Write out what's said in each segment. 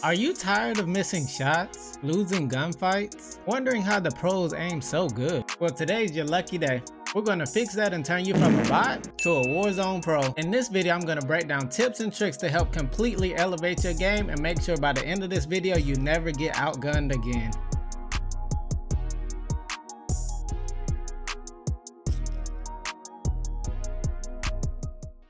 Are you tired of missing shots, losing gunfights, wondering how the pros aim so good? Well, today's your lucky day. We're going to fix that and turn you from a bot to a Warzone pro. In this video, I'm going to break down tips and tricks to help completely elevate your game and make sure by the end of this video, you never get outgunned again.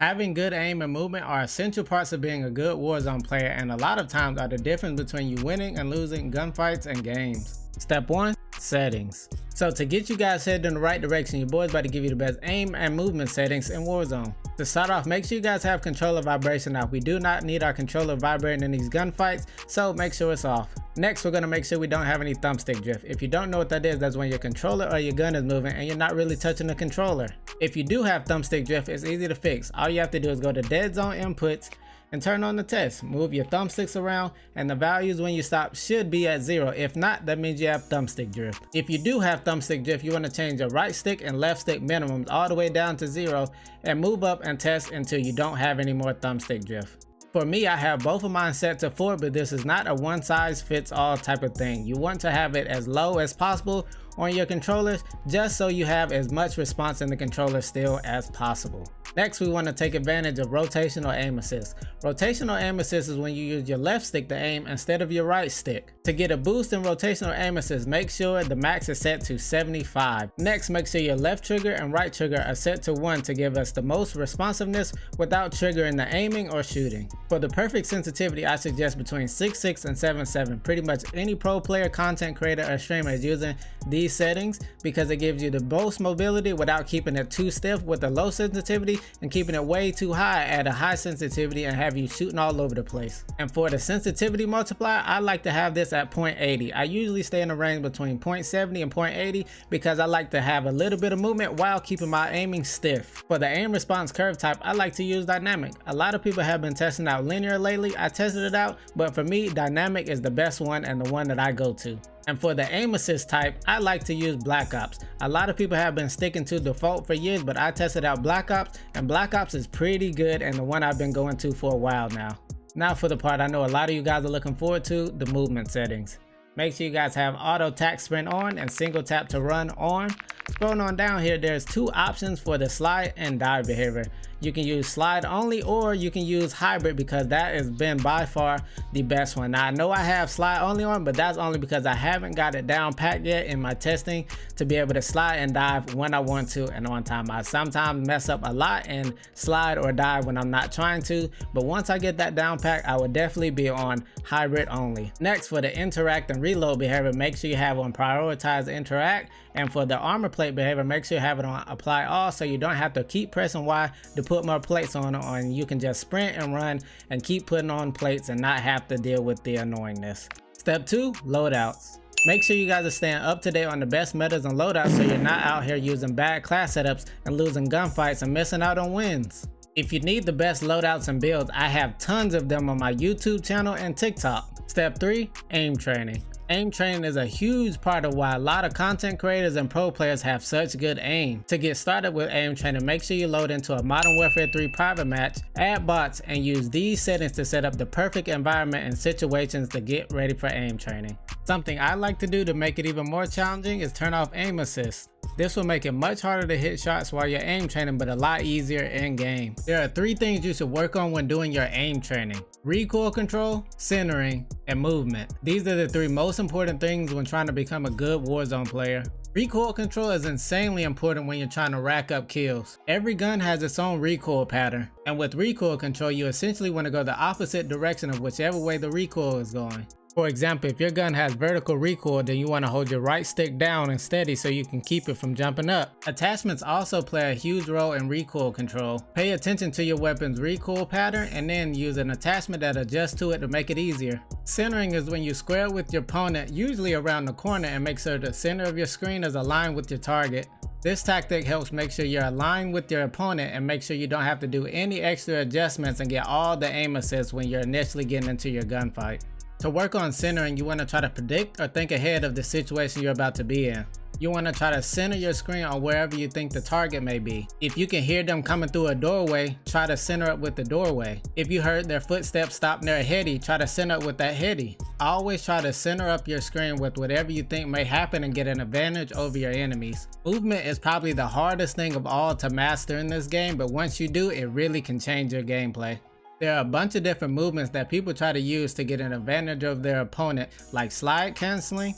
Having good aim and movement are essential parts of being a good Warzone player, and a lot of times are the difference between you winning and losing gunfights and games. Step 1. Settings. So to get you guys headed in the right direction, your boy's about to give you the best aim and movement settings in Warzone. To start off, make sure you guys have controller vibration off. We do not need our controller vibrating in these gunfights, so make sure it's off. Next, we're going to make sure we don't have any thumbstick drift. If you don't know what that is, that's when your controller or your gun is moving and you're not really touching the controller. If you do have thumbstick drift, it's easy to fix. All you have to do is go to dead zone inputs and turn on the test. Move your thumbsticks around and the values when you stop should be at 0. If not, that means you have thumbstick drift. If you do have thumbstick drift, you want to change your right stick and left stick minimums all the way down to 0 and move up and test until you don't have any more thumbstick drift. For me, I have both of mine set to 4, but this is not a one size fits all type of thing. You want to have it as low as possible on your controllers just so you have as much response in the controller still as possible. Next, we want to take advantage of rotational aim assist. Rotational aim assist is when you use your left stick to aim instead of your right stick. To get a boost in rotational aim assist, make sure the max is set to 75. Next, make sure your left trigger and right trigger are set to 1 to give us the most responsiveness without triggering the aiming or shooting. For the perfect sensitivity, I suggest between 6.6 and 7.7. Pretty much any pro player, content creator, or streamer is using these settings because it gives you the most mobility without keeping it too stiff with a low sensitivity and keeping it way too high at a high sensitivity and have you shooting all over the place. And for the sensitivity multiplier, I like to have this at 0.80. I usually stay in a range between 0.70 and 0.80 because I like to have a little bit of movement while keeping my aiming stiff. For the aim response curve type, I like to use dynamic. A lot of people have been testing out linear lately. I tested it out, but for me, dynamic is the best one and the one that I go to. And for the aim assist type, I like to use Black Ops. A lot of people have been sticking to default for years, but I tested out Black Ops, and Black Ops is pretty good and the one I've been going to for a while now. Now for the part I know a lot of you guys are looking forward to, the movement settings. Make sure you guys have auto tack sprint on and single tap to run on. Scrolling on down here, there's 2 options for the slide and dive behavior. You can use slide only or you can use hybrid because that has been by far the best one. Now I know I have slide only on, but that's only because I haven't got it down packed yet in my testing to be able to slide and dive when I want to and on time. I sometimes mess up a lot and slide or dive when I'm not trying to, but once I get that down packed, I would definitely be on hybrid only. Next, for the interact and reload behavior, make sure you have on prioritize interact, and for the armor plate behavior, make sure you have it on apply all so you don't have to keep pressing Y to put more plates on, and you can just sprint and run and keep putting on plates and not have to deal with the annoyingness. Step 2, loadouts. Make sure you guys are staying up to date on the best metas and loadouts so you're not out here using bad class setups and losing gunfights and missing out on wins. If you need the best loadouts and builds, I have tons of them on my YouTube channel and TikTok. Step 3, aim training. Aim training is a huge part of why a lot of content creators and pro players have such good aim. To get started with aim training, make sure you load into a Modern Warfare 3 private match, add bots, and use these settings to set up the perfect environment and situations to get ready for aim training. Something I like to do to make it even more challenging is turn off aim assist. This will make it much harder to hit shots while you're aim training, but a lot easier in game. There are 3 things you should work on when doing your aim training: recoil control, centering, and movement. These are the 3 most important things when trying to become a good Warzone player. Recoil control is insanely important when you're trying to rack up kills. Every gun has its own recoil pattern, and with recoil control, you essentially want to go the opposite direction of whichever way the recoil is going. For example, if your gun has vertical recoil, then you want to hold your right stick down and steady so you can keep it from jumping up. Attachments also play a huge role in recoil control. Pay attention to your weapon's recoil pattern and then use an attachment that adjusts to it to make it easier. Centering is when you square with your opponent, usually around the corner, and make sure the center of your screen is aligned with your target. This tactic helps make sure you're aligned with your opponent and make sure you don't have to do any extra adjustments and get all the aim assists when you're initially getting into your gunfight. To work on centering, you want to try to predict or think ahead of the situation you're about to be in. You want to try to center your screen on wherever you think the target may be. If you can hear them coming through a doorway, try to center up with the doorway. If you heard their footsteps stop near a heady, try to center up with that heady. Always try to center up your screen with whatever you think may happen and get an advantage over your enemies. Movement is probably the hardest thing of all to master in this game, but once you do, it really can change your gameplay. There are a bunch of different movements that people try to use to get an advantage of their opponent, like slide canceling,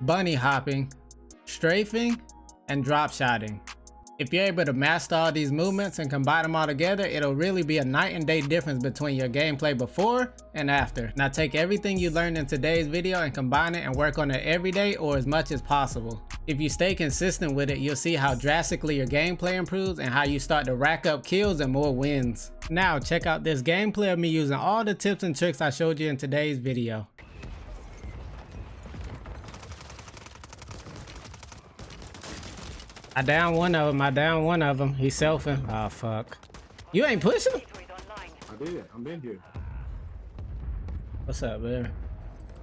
bunny hopping, strafing, and drop shotting. If you're able to master all these movements and combine them all together, it'll really be a night and day difference between your gameplay before and after. Now take everything you learned in today's video and combine it and work on it every day or as much as possible. If you stay consistent with it, you'll see how drastically your gameplay improves and how you start to rack up kills and more wins. Now check out this gameplay of me using all the tips and tricks I showed you in today's video. I down one of them. He's selfing. Oh fuck. You ain't pushing? I did. I'm in here. What's up, man?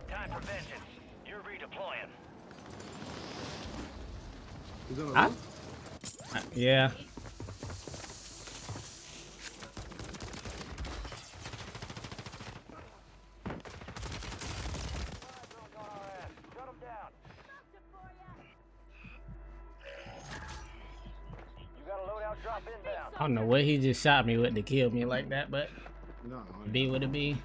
Time for vengeance. You're redeploying. He's on the roof? Yeah. I don't know what he just shot me with to kill me like that, but No, be what it be.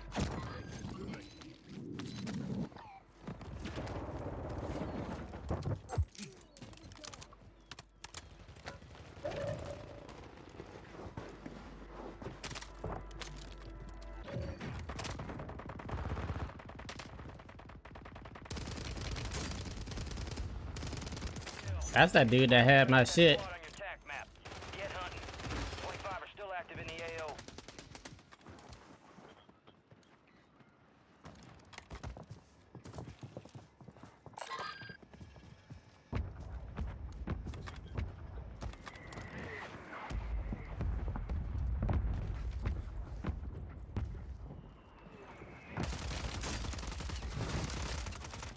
That's that dude that had my shit.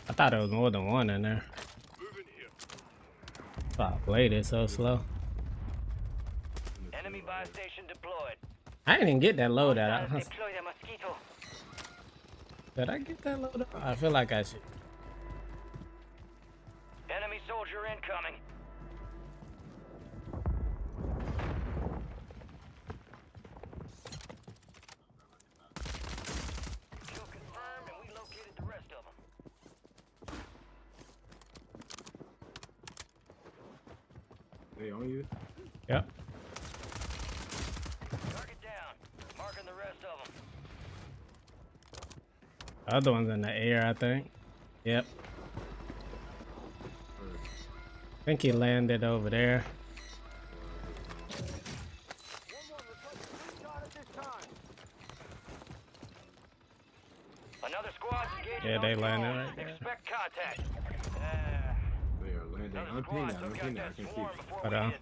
I thought there was more than one in there. Oh, I played it so slow. Enemy buy station deployed. I didn't even get that loadout. Deploy the mosquito. Did I get that loadout? I feel like I should. Enemy soldier incoming. Kill confirmed, and we located the rest of them. They on you? Yep. Target down. Marking the rest of them. The other one's in the air, I think. Yep. I think he landed over there. Another squad engaged. Yeah, they landed right there. Expect contact. They are landing. I'm pinging now. I'm pinging now. I can see. Hold on.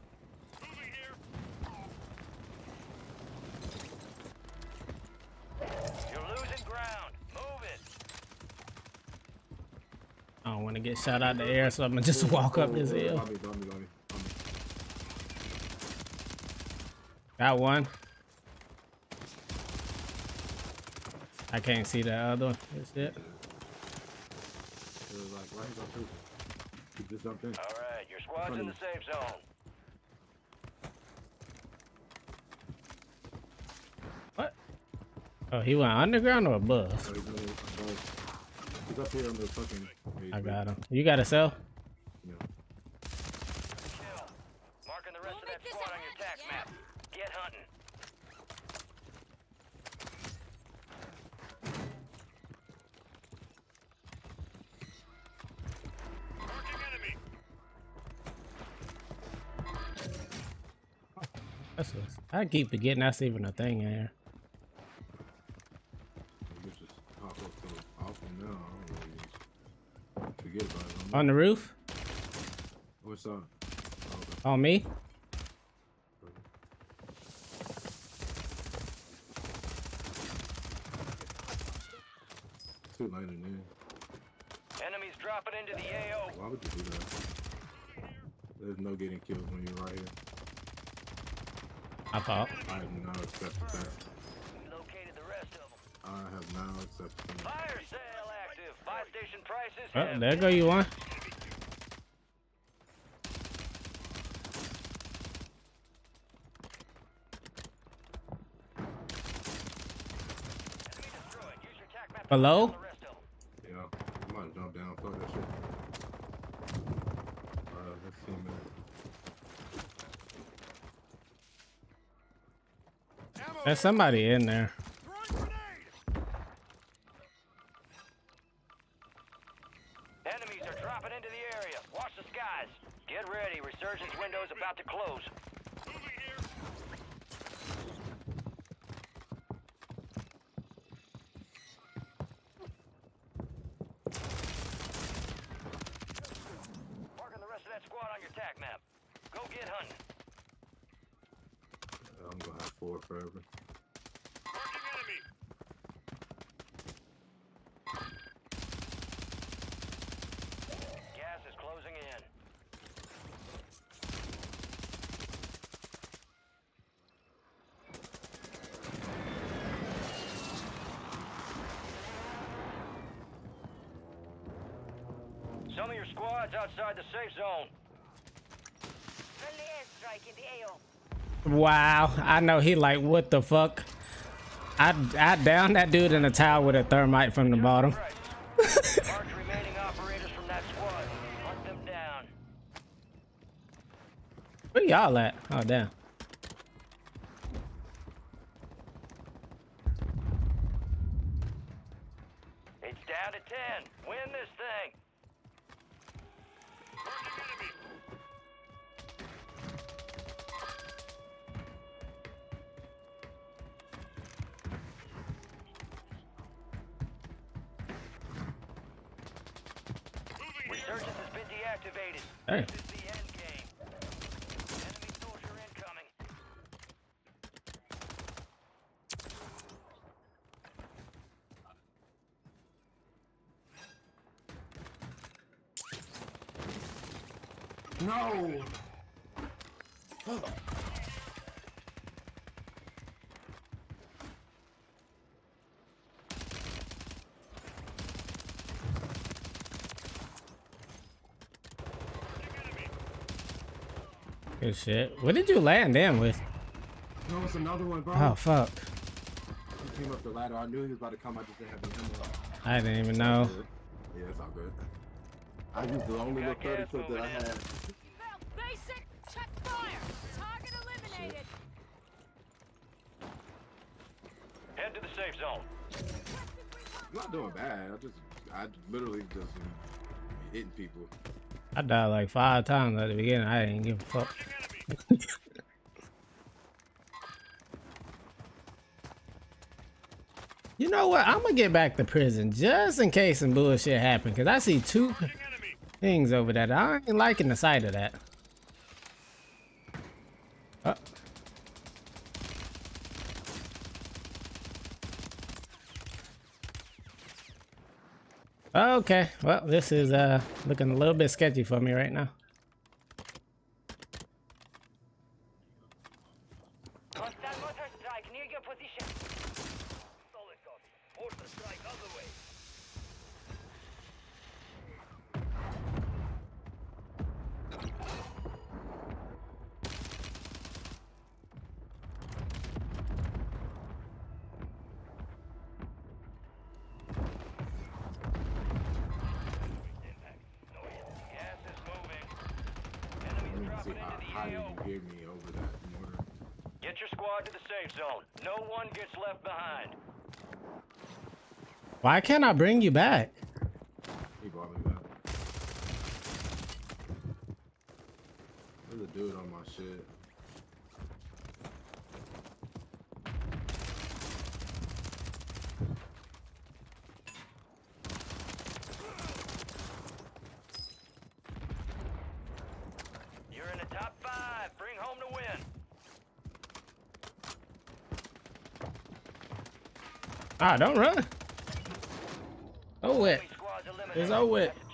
You're losing ground. Move it. I don't want to get shot out the air, so I'm gonna just walk up this hill. Bobby. Got one. I can't see the other one. That's it. It was like, why is that? Keep this up there. All right, your squad's in the safe zone. What? Oh, he went underground or above? Oh, he's up here on the fucking. I got him. You got a cell? Yeah. Kill. Marking the rest of that squad on your attack map. Get hunting. I keep forgetting that's even a thing in here. Just pop up so often now. I don't really forget about it. On the roof? What's up? On me? Too late in there. Enemies dropping into the AO. Why would you do that? There's no getting kills when you're right here. I thought. I have now accepted that. We located the rest of them. I have now accepted that. Fire sale active. Buy station prices. Oh, have there go you one. enemy destroyed. Use your tac map to Below? kill the rest of them. Yeah, I might jump down. Fuck that shit. Let's see, man. There's somebody in there. Enemies are dropping into the area. Watch the skies. Get ready. Resurgence window is about to close. Marking the rest of that squad on your tac map. Go get hunting. I'm gonna have 4 forever. Gas is closing in. Some of your squads outside the safe zone. Friendly airstrike in the AO. Wow, I know he like, what the fuck? I downed that dude in the tower with a thermite from the bottom. Mark remaining operators from that squad. Hunt them down. Where y'all at? Oh, damn. It's down to 10. Win this thing. Resurgence has been deactivated. Hey. This is the end game. Enemy soldier incoming. No! Good shit. What did you land in with? No, it's another one, bro. Oh, fuck. He came up the ladder. I knew he was about to come. I just didn't have the ammo. I didn't even know. Yeah, it's all good. I used the only little 30 clip that I had. Basic, check fire. Target eliminated. Head to the safe zone. I'm not doing bad. I literally just hitting people. I died like 5 times at the beginning. I didn't give a fuck. You know what? I'm gonna get back to prison just in case some bullshit happen. Cause I see 2 things over there. I ain't liking the sight of that. Okay, well, this is looking a little bit sketchy for me right now. Hostile motor strike near your position. Solid copy. Mortar strike other way. Gas is moving. Let Enemies me see dropping how into high the did AO. you hear me over that mortar? Get your squad to the safe zone. No one gets left behind. Why can't I bring you back? He brought me back. There's a dude on my shit. You're in the top 5. Bring home to win. Ah, don't run. Oh, it. Enemy squads It's eliminated. over with. That's